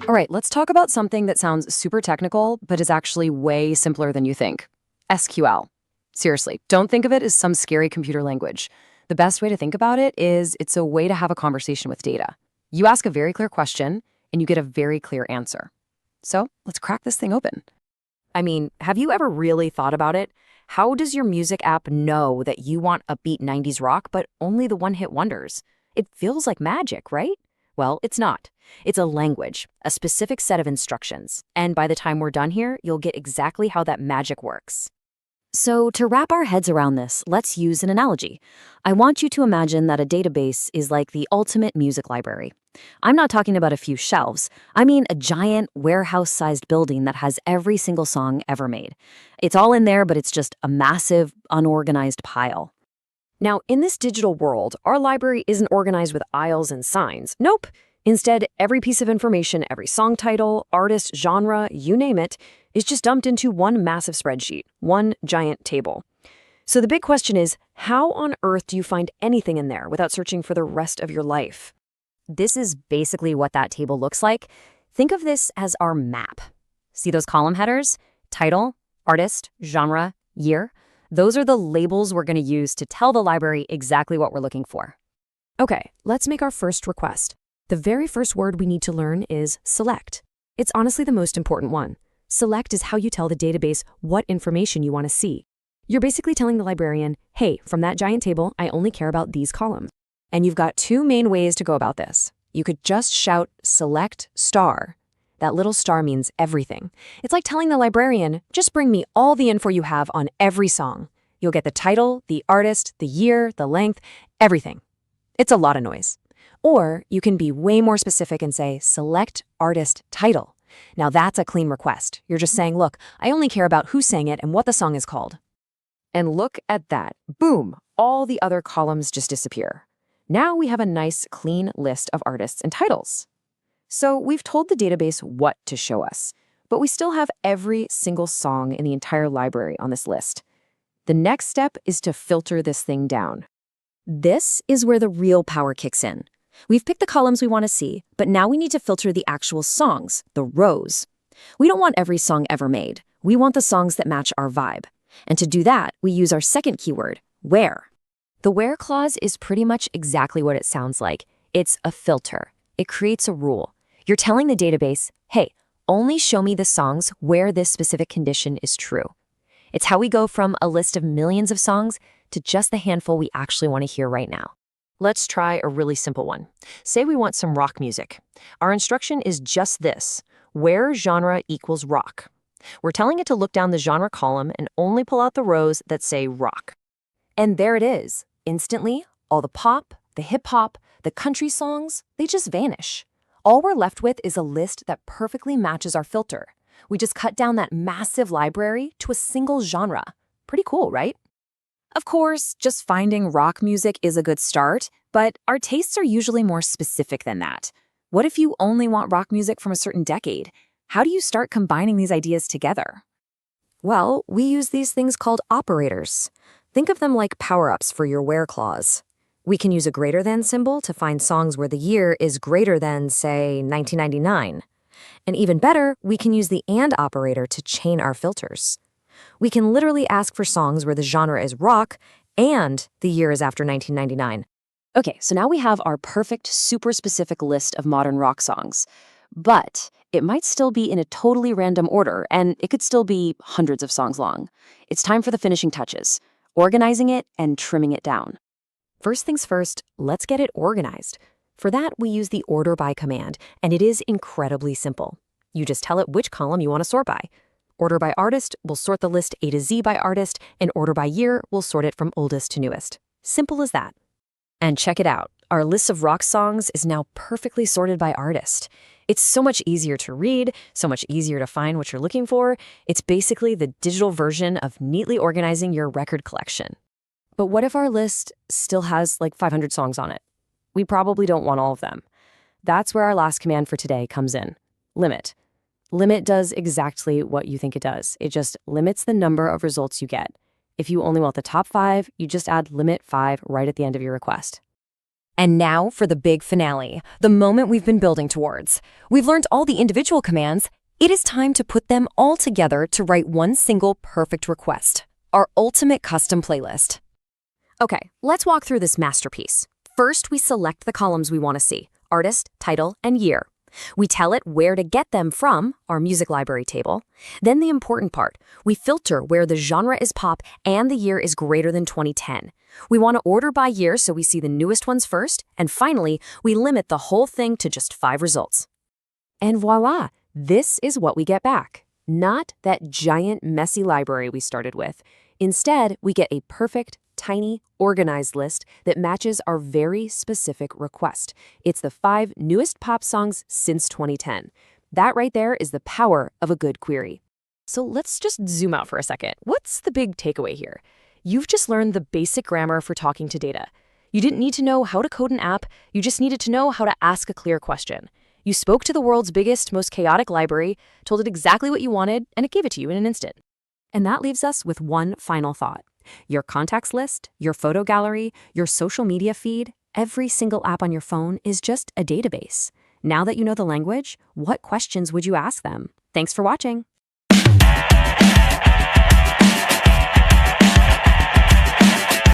All right, let's talk about something that sounds super technical, but is actually way simpler than you think. SQL. Seriously, don't think of it as some scary computer language. The best way to think about it is it's a way to have a conversation with data. You ask a very clear question, and you get a very clear answer. So let's crack this thing open. I mean, have you ever really thought about it? How does your music app know that you want upbeat 90s rock, but only the one-hit wonders? It feels like magic, right? Well, it's not. It's a language, a specific set of instructions. And by the time we're done here, you'll get exactly how that magic works. So to wrap our heads around this, let's use an analogy. I want you to imagine that a database is like the ultimate music library. I'm not talking about a few shelves. I mean a giant warehouse-sized building that has every single song ever made. It's all in there, but it's just a massive, unorganized pile. Now, in this digital world, our library isn't organized with aisles and signs. Nope. Instead, every piece of information, every song title, artist, genre, you name it, is just dumped into one massive spreadsheet, one giant table. So the big question is, how on earth do you find anything in there without searching for the rest of your life? This is basically what that table looks like. Think of this as our map. See those column headers? Title, artist, genre, year. Those are the labels we're going to use to tell the library exactly what we're looking for. Okay, let's make our first request. The very first word we need to learn is select. It's honestly the most important one. Select is how you tell the database what information you want to see. You're basically telling the librarian, hey, from that giant table, I only care about these columns. And you've got two main ways to go about this. You could just shout select star. That little star means everything. It's like telling the librarian, just bring me all the info you have on every song. You'll get the title, the artist, the year, the length, everything. It's a lot of noise. Or you can be way more specific and say, select artist title. Now that's a clean request. You're just saying, look, I only care about who sang it and what the song is called. And look at that. Boom, all the other columns just disappear. Now we have a nice, clean list of artists and titles. So we've told the database what to show us, but we still have every single song in the entire library on this list. The next step is to filter this thing down. This is where the real power kicks in. We've picked the columns we want to see, but now we need to filter the actual songs, the rows. We don't want every song ever made. We want the songs that match our vibe. And to do that, we use our second keyword, where. The where clause is pretty much exactly what it sounds like. It's a filter. It creates a rule. You're telling the database, hey, only show me the songs where this specific condition is true. It's how we go from a list of millions of songs to just the handful we actually want to hear right now. Let's try a really simple one. Say we want some rock music. Our instruction is just this, where genre equals rock. We're telling it to look down the genre column and only pull out the rows that say rock. And there it is. Instantly, all the pop, the hip-hop, the country songs, they just vanish. All we're left with is a list that perfectly matches our filter. We just cut down that massive library to a single genre. Pretty cool, right? Of course, just finding rock music is a good start, but our tastes are usually more specific than that. What if you only want rock music from a certain decade? How do you start combining these ideas together? Well, we use these things called operators. Think of them like power-ups for your where clause. We can use a greater than symbol to find songs where the year is greater than, say, 1999. And even better, we can use the and operator to chain our filters. We can literally ask for songs where the genre is rock and the year is after 1999. Okay, so now we have our perfect, super specific list of modern rock songs. But it might still be in a totally random order, and it could still be hundreds of songs long. It's time for the finishing touches, organizing it and trimming it down. First things first, let's get it organized. For that, we use the order by command, and it is incredibly simple. You just tell it which column you want to sort by. Order by artist will sort the list A to Z by artist, and order by year will sort it from oldest to newest. Simple as that. And check it out. Our list of rock songs is now perfectly sorted by artist. It's so much easier to read, so much easier to find what you're looking for. It's basically the digital version of neatly organizing your record collection. But what if our list still has like 500 songs on it? We probably don't want all of them. That's where our last command for today comes in. Limit. Limit does exactly what you think it does. It just limits the number of results you get. If you only want the top 5, you just add limit 5 right at the end of your request. And now for the big finale, the moment we've been building towards. We've learned all the individual commands. It is time to put them all together to write one single perfect request, our ultimate custom playlist. Okay, let's walk through this masterpiece. First, we select the columns we want to see: artist, title, and year. We tell it where to get them from, our music library table. Then the important part, we filter where the genre is pop and the year is greater than 2010. We want to order by year so we see the newest ones first, and finally, we limit the whole thing to just 5 results. And voila, this is what we get back. Not that giant, messy library we started with. Instead, we get a perfect, tiny, organized list that matches our very specific request. It's the 5 newest pop songs since 2010. That right there is the power of a good query. So let's just zoom out for a second. What's the big takeaway here? You've just learned the basic grammar for talking to data. You didn't need to know how to code an app, you just needed to know how to ask a clear question. You spoke to the world's biggest, most chaotic library, told it exactly what you wanted, and it gave it to you in an instant. And that leaves us with one final thought. Your contacts list, your photo gallery, your social media feed, every single app on your phone is just a database. Now that you know the language, what questions would you ask them? Thanks for watching.